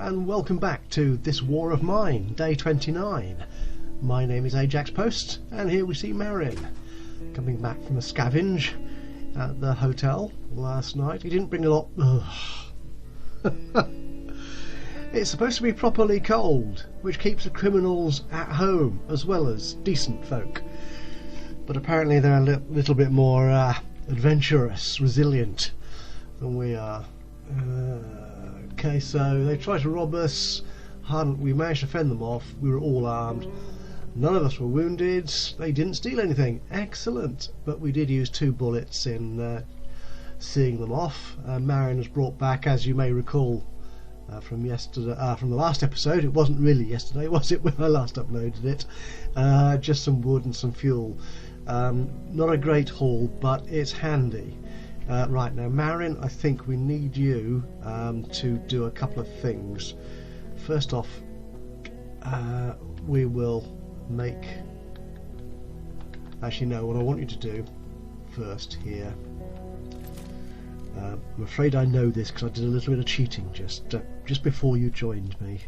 and welcome back to This War of Mine, day 29. My name is Ajaxpost, and here we see Marin coming back from a scavenge at the hotel last night. He didn't bring a lot. It's supposed to be properly cold, which keeps the criminals at home as well as decent folk. But apparently they're a little bit more adventurous, resilient than we are. Okay, so they tried to rob us. We managed to fend them off. We were all armed. None of us were wounded. They didn't steal anything. Excellent. But we did use 2 bullets in seeing them off. Marin was brought back, as you may recall, from yesterday, from the last episode. It wasn't really yesterday, was it, when I last uploaded it? Just some wood and some fuel. Not a great haul, but it's handy. Right, now Marin, I think we need you to do a couple of things. First off, we will make... Actually no, what I want you to do first here, I'm afraid I know this because I did a little bit of cheating just before you joined me.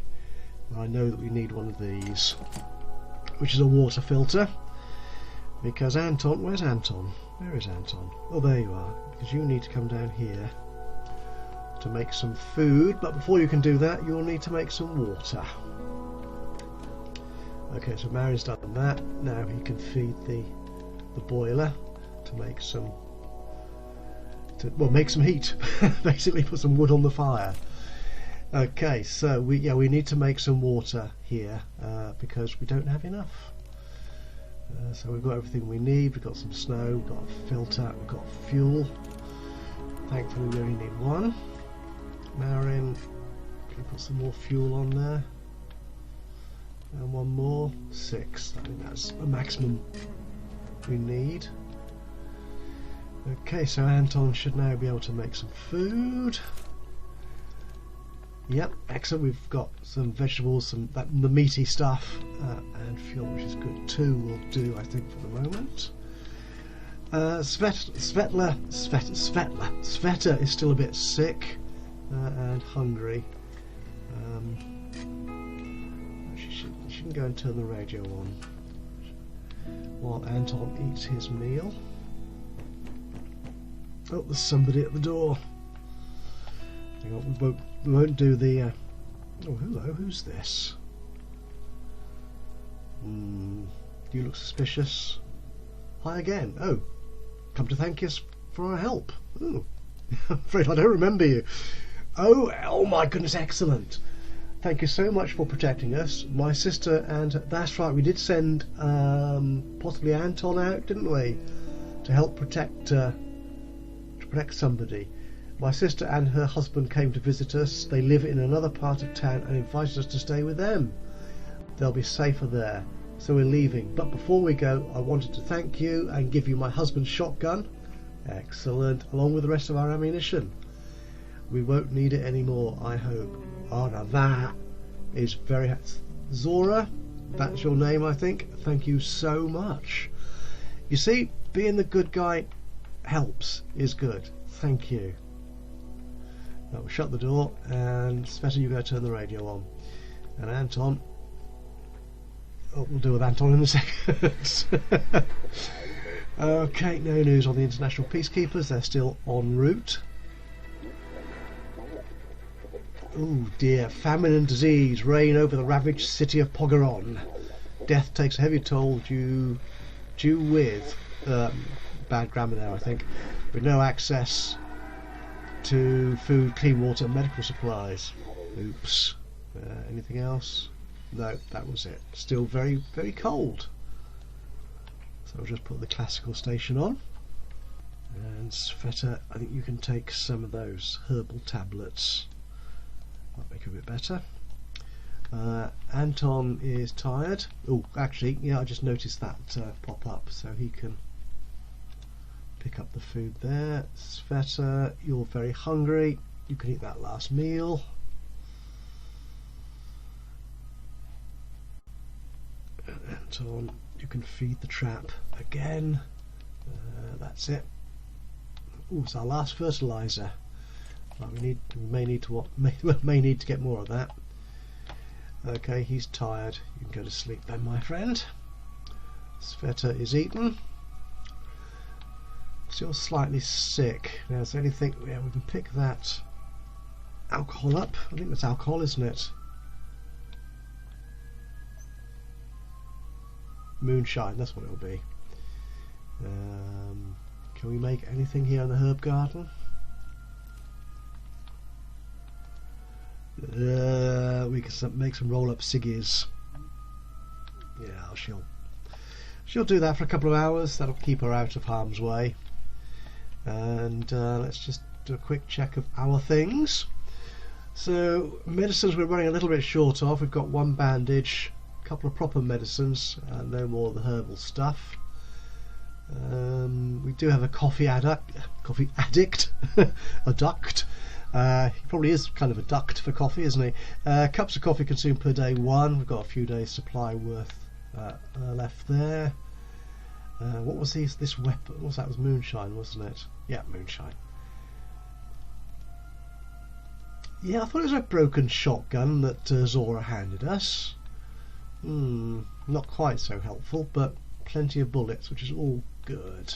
I know that we need one of these, which is a water filter, because Anton, where's Anton? Where is Anton? Oh, there you are. Because you need to come down here to make some food, but before you can do that you'll need to make some water. Okay, so Marin's done that. Now he can feed the boiler to make some make some heat. Basically put some wood on the fire. Okay, so we need to make some water here because we don't have enough. So we've got everything we need. We've got some snow, we've got a filter, we've got fuel. Thankfully we only need 1. Marin, can you put some more fuel on there? And 1 more. 6. I think that's a maximum we need. Okay, so Anton should now be able to make some food. Yep, excellent. We've got some vegetables, the meaty stuff, and fuel, which is good. 2 will do, I think, for the moment. Sveta is still a bit sick and hungry. She shouldn't go and turn the radio on while Anton eats his meal. Oh, there's somebody at the door. Hang on, we won't do the... Oh, hello, who's this? You look suspicious. Hi again. Oh, come to thank us for our help. Oh, I'm afraid I don't remember you. Oh my goodness, excellent. Thank you so much for protecting us. My sister and... That's right, we did send possibly Anton out, didn't we? To help protect somebody. My sister and her husband came to visit us. They live in another part of town and invited us to stay with them. They'll be safer there. So we're leaving. But before we go, I wanted to thank you and give you my husband's shotgun. Excellent. Along with the rest of our ammunition. We won't need it anymore, I hope. Oh, now that is very... Zora, that's your name, I think. Thank you so much. You see, being the good guy helps, is good. Thank you. Now we'll shut the door, and Sveta, you go turn the radio on. And Anton... Oh, we'll deal with Anton in a second. Okay, no news on the international peacekeepers. They're still en route. Oh dear, famine and disease reign over the ravaged city of Pogaron. Death takes a heavy toll due with... bad grammar there, I think. With no access to food, clean water and medical supplies. Oops. Anything else? No, that was it. Still very, very cold. So I'll just put the classical station on. And Sveta, I think you can take some of those herbal tablets. Might make it a bit better. Anton is tired. Oh, actually, yeah, I just noticed that pop up, so he can pick up the food there. Sveta, you're very hungry. You can eat that last meal. And Anton, you can feed the trap again. That's it. Oh, it's our last fertilizer. Right, we may need to get more of that. Okay, he's tired. You can go to sleep then, my friend. Sveta is eaten. Still slightly sick. Now, is there anything? Yeah, we can pick that alcohol up. I think that's alcohol, isn't it? Moonshine, that's what it'll be. Can we make anything here in the herb garden? We can make some roll-up ciggies. Yeah, she'll do that for a couple of hours. That'll keep her out of harm's way. And let's just do a quick check of our things. So medicines we're running a little bit short of. We've got one bandage, a couple of proper medicines, no more of the herbal stuff. We do have a coffee addict, a duct. He probably is kind of a duct for coffee, isn't he? Cups of coffee consumed per day 1. We've got a few days supply worth left there. What was this weapon? What was that? It was moonshine, wasn't it? Yeah, moonshine. Yeah, I thought it was a broken shotgun that Zora handed us. Not quite so helpful, but plenty of bullets, which is all good.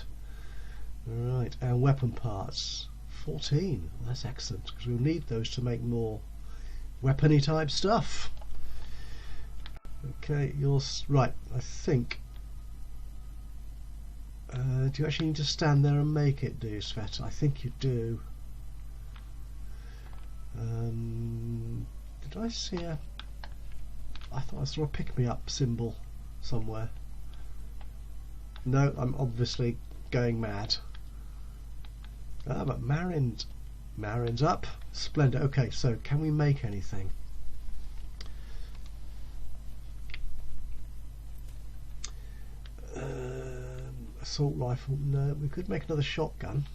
Right, and weapon parts. 14. Well, that's excellent, because we'll need those to make more weapony type stuff. Okay, you're right. I think. Do you actually need to stand there and make it, do you, Sveta? I think you do. Did I see a... I thought I saw a pick-me-up symbol somewhere. No, I'm obviously going mad. Ah, but Marin's up. Splendid. Okay, so can we make anything? Assault rifle. No, we could make another shotgun.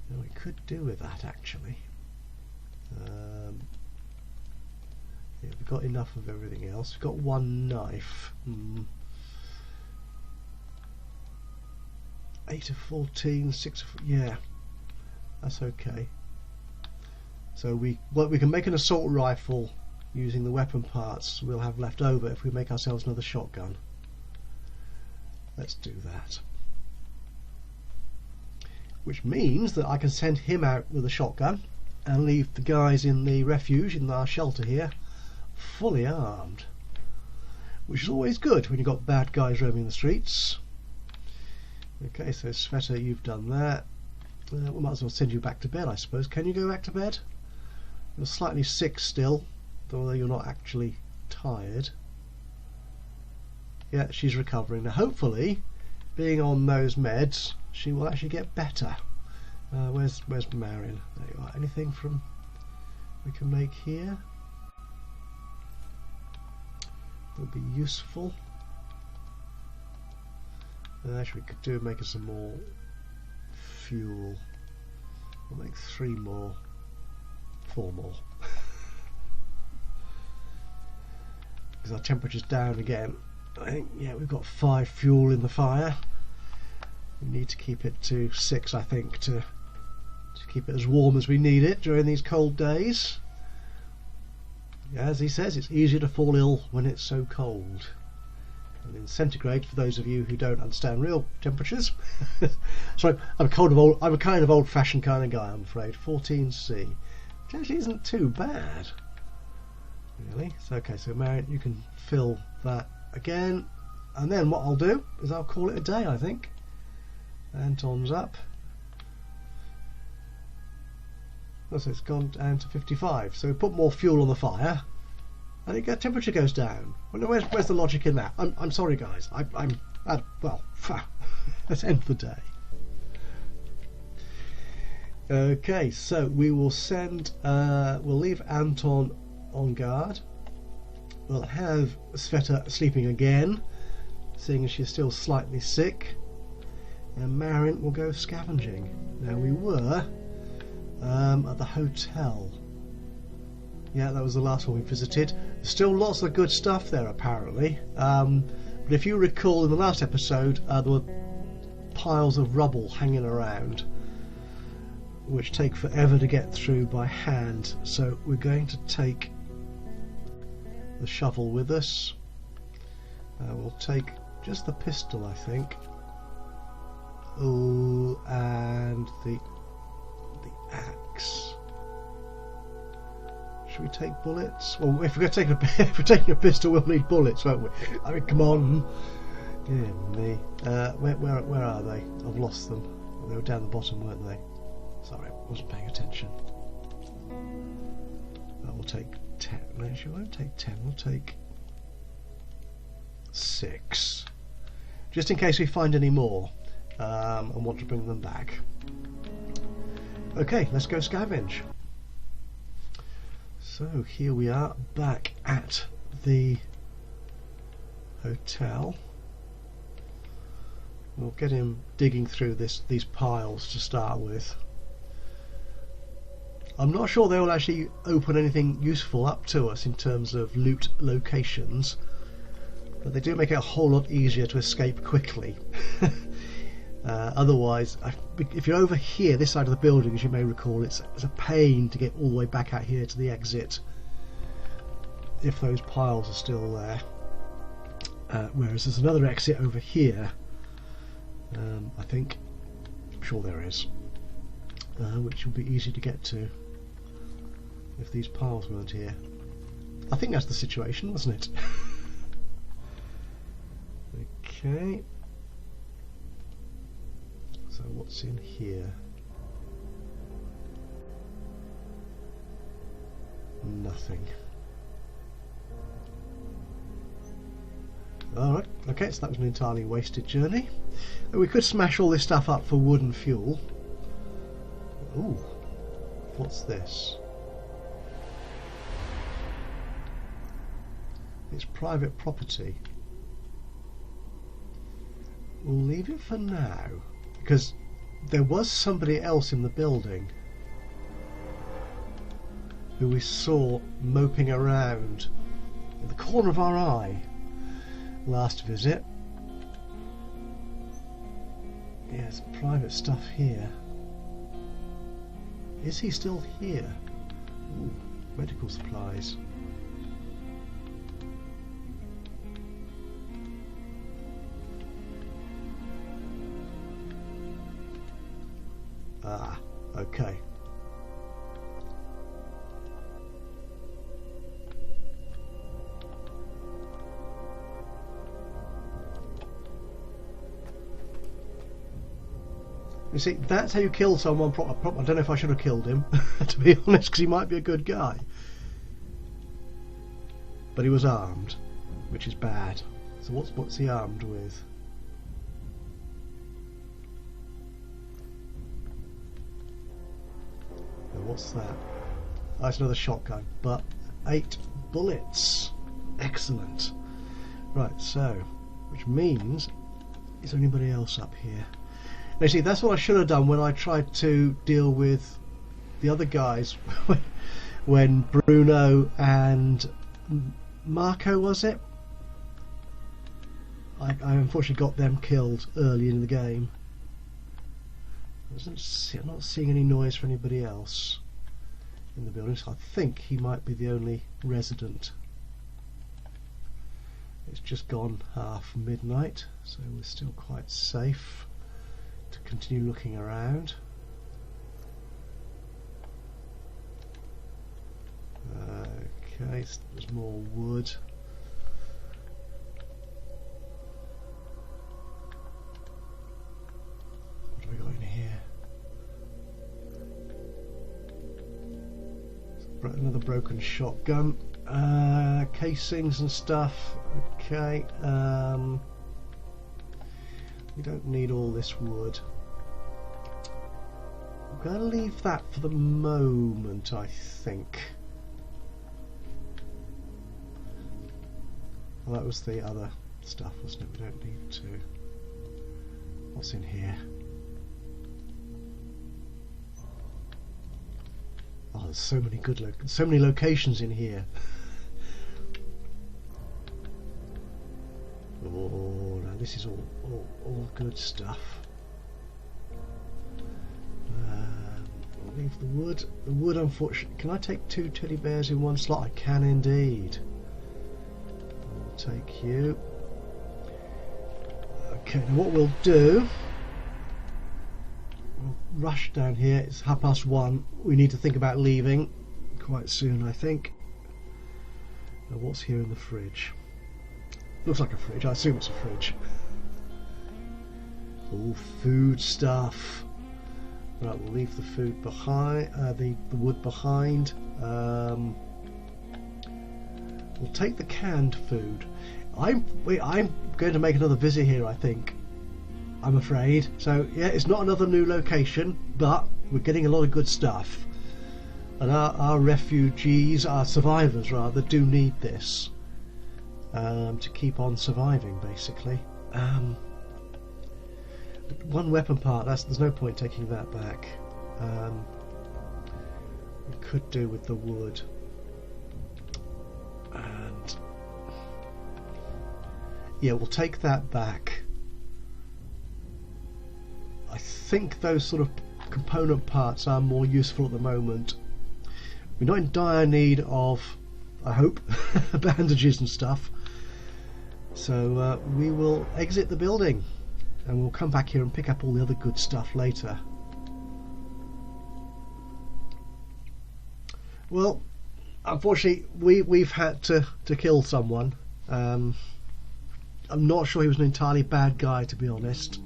No, we could do with that actually. Yeah, we've got enough of everything else. We've got one knife. 8 of 14, 6 of... yeah, that's okay. So we can make an assault rifle using the weapon parts we'll have left over if we make ourselves another shotgun. Let's do that. Which means that I can send him out with a shotgun and leave the guys in the refuge, in our shelter here, fully armed. Which is always good when you've got bad guys roaming the streets. Okay, so Sveta, you've done that. We might as well send you back to bed, I suppose. Can you go back to bed? You're slightly sick still, although you're not actually tired. Yeah, she's recovering. Now, hopefully, being on those meds, she will actually get better. Where's Marin? There you are. Anything from we can make here? That'll be useful. Actually, we could do make us some more fuel. We'll make 3 more, 4 more. Because our temperature's down again. I think, yeah, we've got 5 fuel in the fire. We need to keep it to 6, I think, to keep it as warm as we need it during these cold days. Yeah, as he says, it's easier to fall ill when it's so cold. And in centigrade, for those of you who don't understand real temperatures. So I'm a kind of old-fashioned kind of guy, I'm afraid. 14C, which actually isn't too bad, really. So okay, so Marin, you can fill that again, and then what I'll do is I'll call it a day, I think. Anton's up. Oh, so it's gone down to 55. So we put more fuel on the fire, and the temperature goes down. Well, where's the logic in that? I'm sorry, guys. Well, let's end the day. Okay, so we will send. We'll leave Anton on guard. We'll have Sveta sleeping again, seeing as she's still slightly sick, and Marin will go scavenging. Now we were at the hotel. Yeah, that was the last one we visited. There's still lots of good stuff there apparently, but if you recall in the last episode there were piles of rubble hanging around which take forever to get through by hand, so we're going to take the shovel with us. We'll take just the pistol, I think. Oh, and the axe. Should we take bullets? Well, if we're taking a pistol, we'll need bullets, won't we? I mean, come on. Dear me. Where are they? I've lost them. They were down the bottom, weren't they? Sorry, I wasn't paying attention. We'll take 10. Actually, we won't take 10. We'll take 6. Just in case we find any more and want to bring them back. Okay, let's go scavenge. So here we are back at the hotel. We'll get him digging through these piles to start with. I'm not sure they will actually open anything useful up to us in terms of loot locations, but they do make it a whole lot easier to escape quickly. Otherwise, if you're over here, this side of the building, as you may recall, it's a pain to get all the way back out here to the exit if those piles are still there. Whereas there's another exit over here, I think, I'm sure there is, which will be easy to get to if these piles weren't here. I think that's the situation, wasn't it? Okay. So what's in here? Nothing. Alright, okay, so that was an entirely wasted journey. We could smash all this stuff up for wood and fuel. Ooh, what's this? It's private property. We'll leave it for now, because there was somebody else in the building who we saw moping around in the corner of our eye last visit. Yes, private stuff here. Is he still here? Ooh, medical supplies. Ah, okay. You see, that's how you kill someone proper. I don't know if I should have killed him, to be honest, because he might be a good guy. But he was armed, which is bad. So what's he armed with? What's that? Oh, it's another shotgun, but 8 bullets. Excellent. Right, so, which means, is there anybody else up here? Now, see, that's what I should have done when I tried to deal with the other guys when Bruno and Marco, was it? I unfortunately got them killed early in the game. I'm not seeing any noise for anybody else in the building, so I think he might be the only resident. It's just gone half midnight, so we're still quite safe to continue looking around. Okay, so there's more wood. What have we got in here? Another broken shotgun, casings and stuff. Okay, we don't need all this wood. I'm going to leave that for the moment, I think. Well, that was the other stuff, wasn't it? We don't need to. What's in here? Oh, there's so many so many locations in here. Oh, now this is all good stuff. I'll leave the wood. The wood, unfortunately. Can I take 2 teddy bears in one slot? I can indeed. take you. Okay, now what we'll do, we'll rush down here. It's 1:30. We need to think about leaving quite soon, I think. Now what's here in the fridge? Looks like a fridge. I assume it's a fridge. All food stuff. Right, we'll leave the food behind, the wood behind. We'll take the canned food. I'm going to make another visit here, I think. I'm afraid. So yeah, it's not another new location, but we're getting a lot of good stuff. And our refugees, our survivors rather, do need this to keep on surviving, basically. One weapon part, there's no point taking that back. We could do with the wood. And yeah, we'll take that back. I think those sort of component parts are more useful at the moment. We're not in dire need of, I hope, bandages and stuff. So we will exit the building and we'll come back here and pick up all the other good stuff later. Well, unfortunately we've had to kill someone. I'm not sure he was an entirely bad guy, to be honest.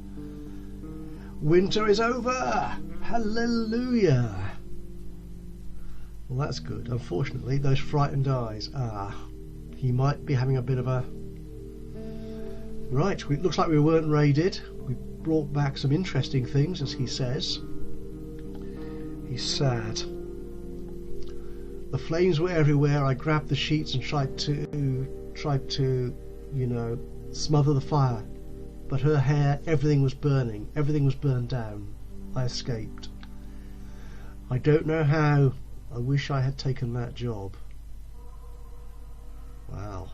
Winter is over! Hallelujah! Well, that's good. Unfortunately, those frightened eyes. He might be having a bit of a... Right, it looks like we weren't raided. We brought back some interesting things, as he says. He's sad. The flames were everywhere. I grabbed the sheets and tried to, you know, smother the fire. But her hair, everything was burning. Everything was burned down. I escaped. I don't know how. I wish I had taken that job. Wow.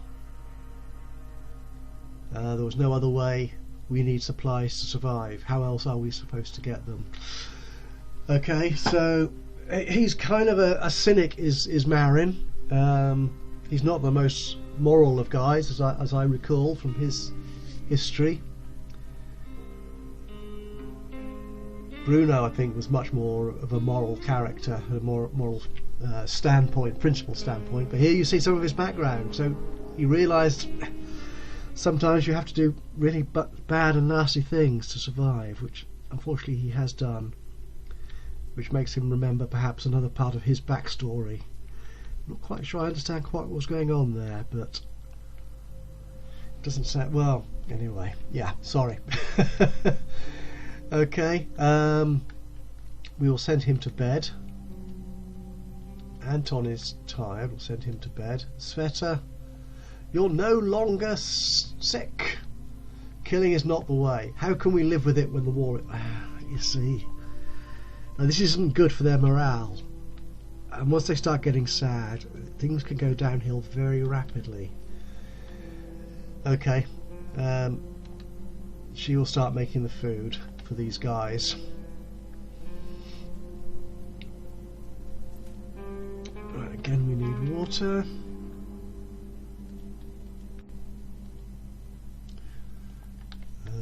There was no other way. We need supplies to survive. How else are we supposed to get them? Okay, so he's kind of a cynic, is Marin. He's not the most moral of guys, as I recall from his history. Bruno, I think, was much more of a moral character, a more moral standpoint, principled standpoint. But here you see some of his background. So he realised sometimes you have to do really bad and nasty things to survive, which unfortunately he has done. Which makes him remember perhaps another part of his backstory. I'm not quite sure I understand quite what was going on there, but it doesn't sound... Well, anyway, yeah, sorry. Okay, we will send him to bed. Anton is tired, we'll send him to bed. Sveta, you're no longer sick. Killing is not the way. How can we live with it when the war... you see. Now this isn't good for their morale. And once they start getting sad, things can go downhill very rapidly. Okay, she will start making the food for these guys. Right, again we need water.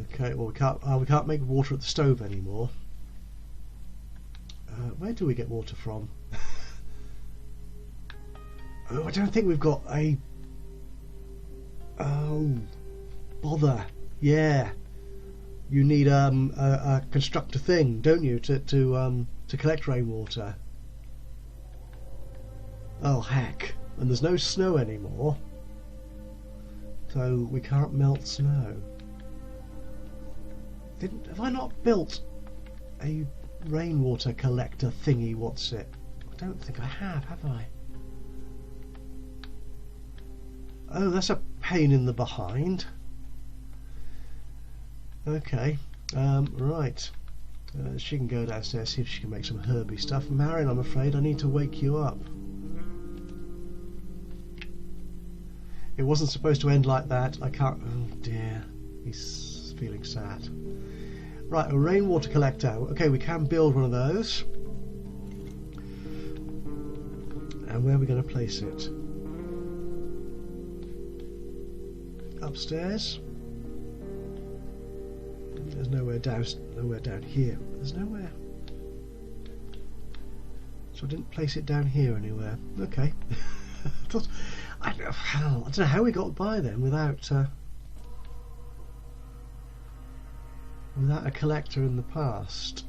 Okay, well we can't make water at the stove anymore. Where do we get water from? Oh, I don't think we've got a... Oh, bother. Yeah. You need a constructive thing, don't you, to collect rainwater? Oh heck! And there's no snow anymore, so we can't melt snow. Have I not built a rainwater collector thingy? What's it? I don't think I have I? Oh, that's a pain in the behind. Okay, right. She can go downstairs, see if she can make some herby stuff. Marin, I'm afraid I need to wake you up. It wasn't supposed to end like that. I can't... Oh dear. He's feeling sad. Right, a rainwater collector. Okay, we can build one of those. And where are we going to place it? upstairs. There's nowhere down here. There's nowhere. So I didn't place it down here anywhere. Okay. I don't know how we got by then without a collector in the past.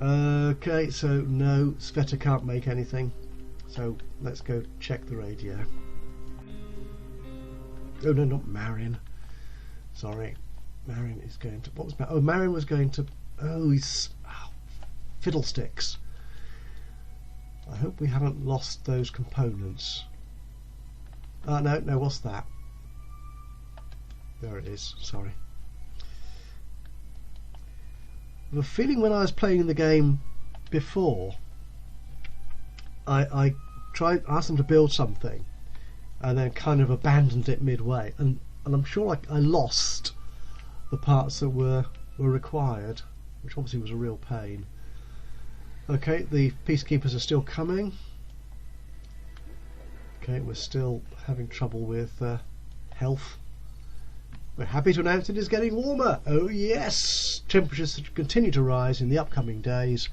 Okay, so no, Sveta can't make anything. So let's go check the radio. Oh no, not Marin. Sorry, Marin is going to. What was Marin? Oh, Marin was going to. Oh, he's fiddlesticks. I hope we haven't lost those components. No, what's that? There it is. Sorry. The feeling when I was playing the game before, I asked them to build something, and then kind of abandoned it midway, and I'm sure I lost the parts that were required, which obviously was a real pain. Okay, the peacekeepers are still coming. Okay, we're still having trouble with health. We're happy to announce it is getting warmer. Oh yes! Temperatures continue to rise in the upcoming days.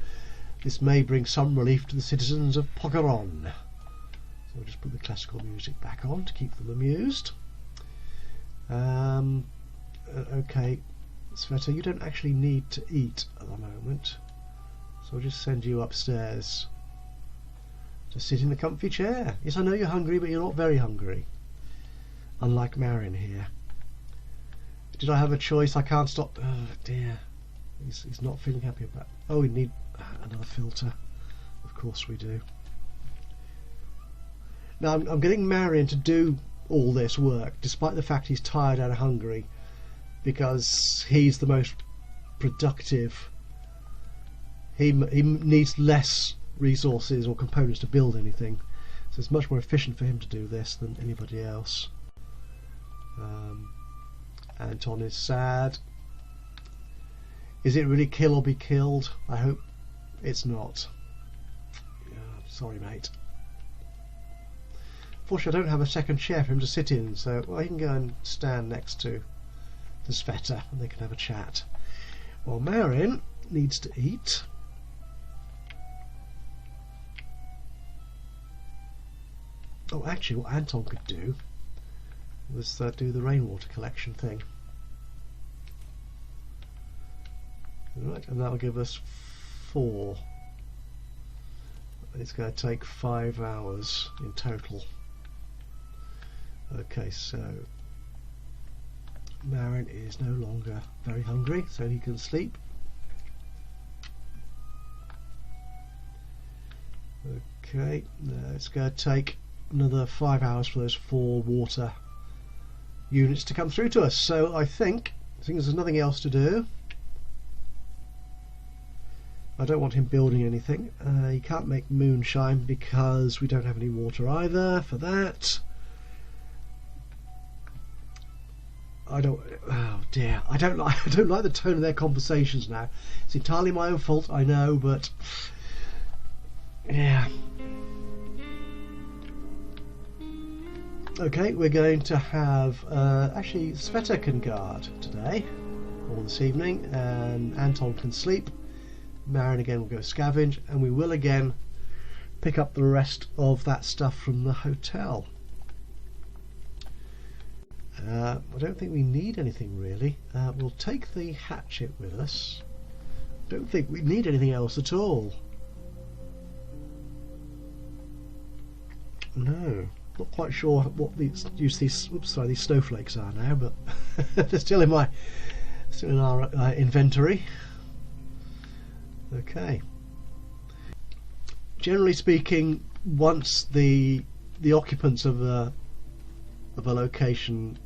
This may bring some relief to the citizens of Pokeron. So we'll just put the classical music back on to keep them amused. Okay, Sveta, you don't actually need to eat at the moment. So I'll just send you upstairs to sit in the comfy chair. Yes, I know you're hungry, but you're not very hungry. Unlike Marin here. Did I have a choice? I can't stop. Oh dear. He's not feeling happy about. Oh, we need another filter. Of course we do. Now I'm getting Marin to do all this work, despite the fact he's tired and hungry, because he's the most productive. He needs less resources or components to build anything, so it's much more efficient for him to do this than anybody else. Anton is sad. Is it really kill or be killed? I hope it's not. Sorry, mate. Fortunately, I don't have a second chair for him to sit in, so he can go and stand next to Sveta and they can have a chat. Well, Marin needs to eat. Oh, actually, what Anton could do was do the rainwater collection thing. Right, and that'll give us 4. It's going to take 5 hours in total. Okay, so Marin is no longer very hungry, so he can sleep. Okay, it's going to take another 5 hours for those 4 water units to come through to us. So I think there's nothing else to do. I don't want him building anything. He can't make moonshine because we don't have any water either for that. Oh dear, I don't like the tone of their conversations now. It's entirely my own fault, I know, but yeah. Okay, we're going to have actually Sveta can guard today or this evening, and Anton can sleep. Marin again will go scavenge, and we will again pick up the rest of that stuff from the hotel. I don't think we need anything really. We'll take the hatchet with us. Don't think we need anything else at all. No, not quite sure what these these snowflakes are now, but they're still in our inventory. Okay. Generally speaking, once the occupants of a location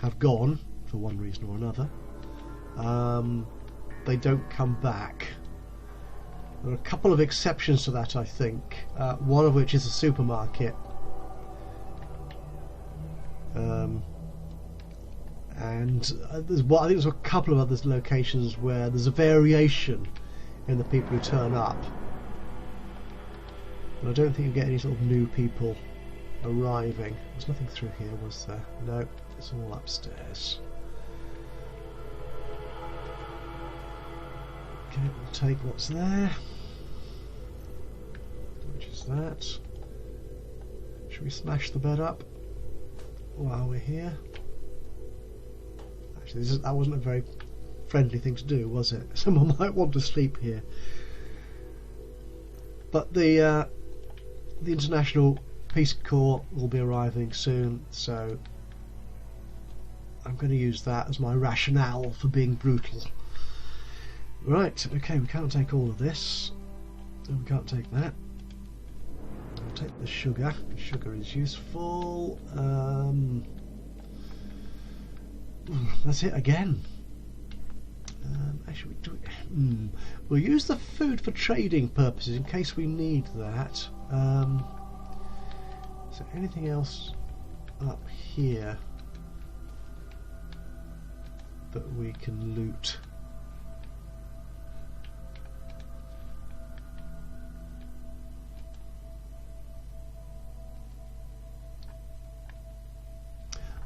have gone for one reason or another, they don't come back. There are a couple of exceptions to that, I think. One of which is a supermarket, and I think there's a couple of other locations where there's a variation in the people who turn up. But I don't think you get any sort of new people arriving. There's nothing through here, was there? No, it's all upstairs. Okay, we'll take what's there. Which is that. Should we smash the bed up while we're here? Actually, that wasn't a very friendly thing to do, was it? Someone might want to sleep here. But the International Peace Corps will be arriving soon, so I'm going to use that as my rationale for being brutal. Right, okay, we can't take all of this. And we can't take that. We'll take the sugar. The sugar is useful. That's it again. Actually, we'll use the food for trading purposes in case we need that. Is there anything else up here that we can loot?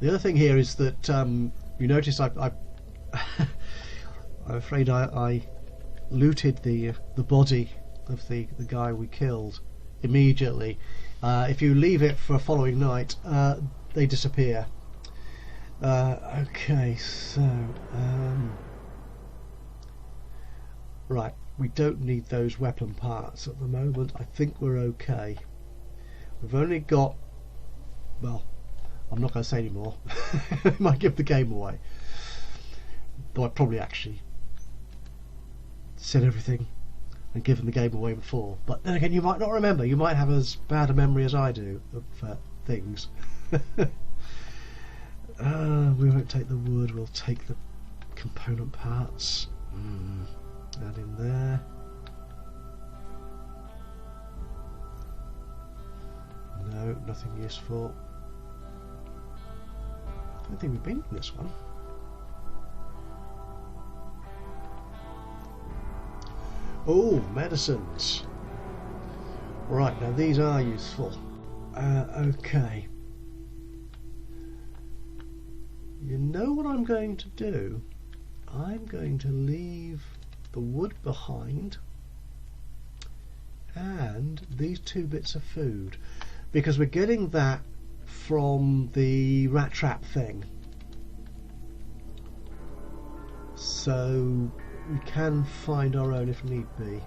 The other thing here is that you notice I'm afraid I looted the body of the guy we killed immediately. If you leave it for a following night, they disappear. Okay, so right, we don't need those weapon parts at the moment. I think we're okay. We've only got, well, I'm not going to say any more. It might give the game away. Though I probably actually said everything and given the game away before. But then again, you might not remember. You might have as bad a memory as I do of things. We won't take the wood. We'll take the component parts. Add in there. No, nothing useful. I don't think we've been in this one. Oh, medicines. Right, now these are useful. Okay. You know what I'm going to do? I'm going to leave the wood behind and these 2 bits of food, because we're getting that from the rat trap thing, so we can find our own if need be.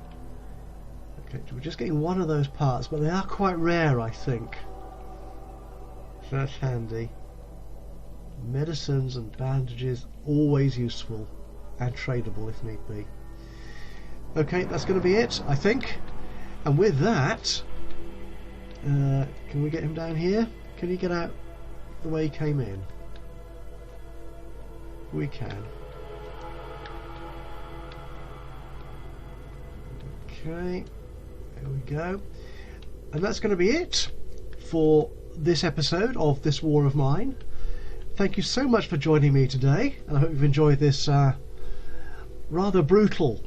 Okay, we're just getting one of those parts, but they are quite rare, I think, so that's handy. Medicines and bandages, always useful and tradable if need be. Okay, that's going to be it, I think, and with that, can we get him down here? Can he get out the way he came in? We can. Okay, there we go. And that's going to be it for this episode of This War of Mine. Thank you so much for joining me today, and I hope you've enjoyed this rather brutal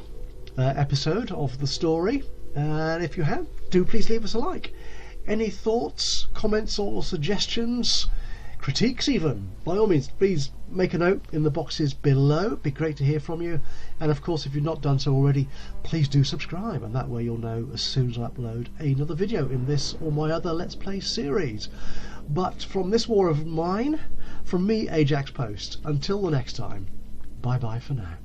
episode of the story. And if you have, do please leave us a like. Any thoughts, comments or suggestions, critiques even, by all means please make a note in the boxes below. It'd be great to hear from you, and of course if you've not done so already, please do subscribe, and that way you'll know as soon as I upload another video in this or my other Let's Play series. But from This War of Mine, from me, Ajaxpost, until the next time, bye bye for now.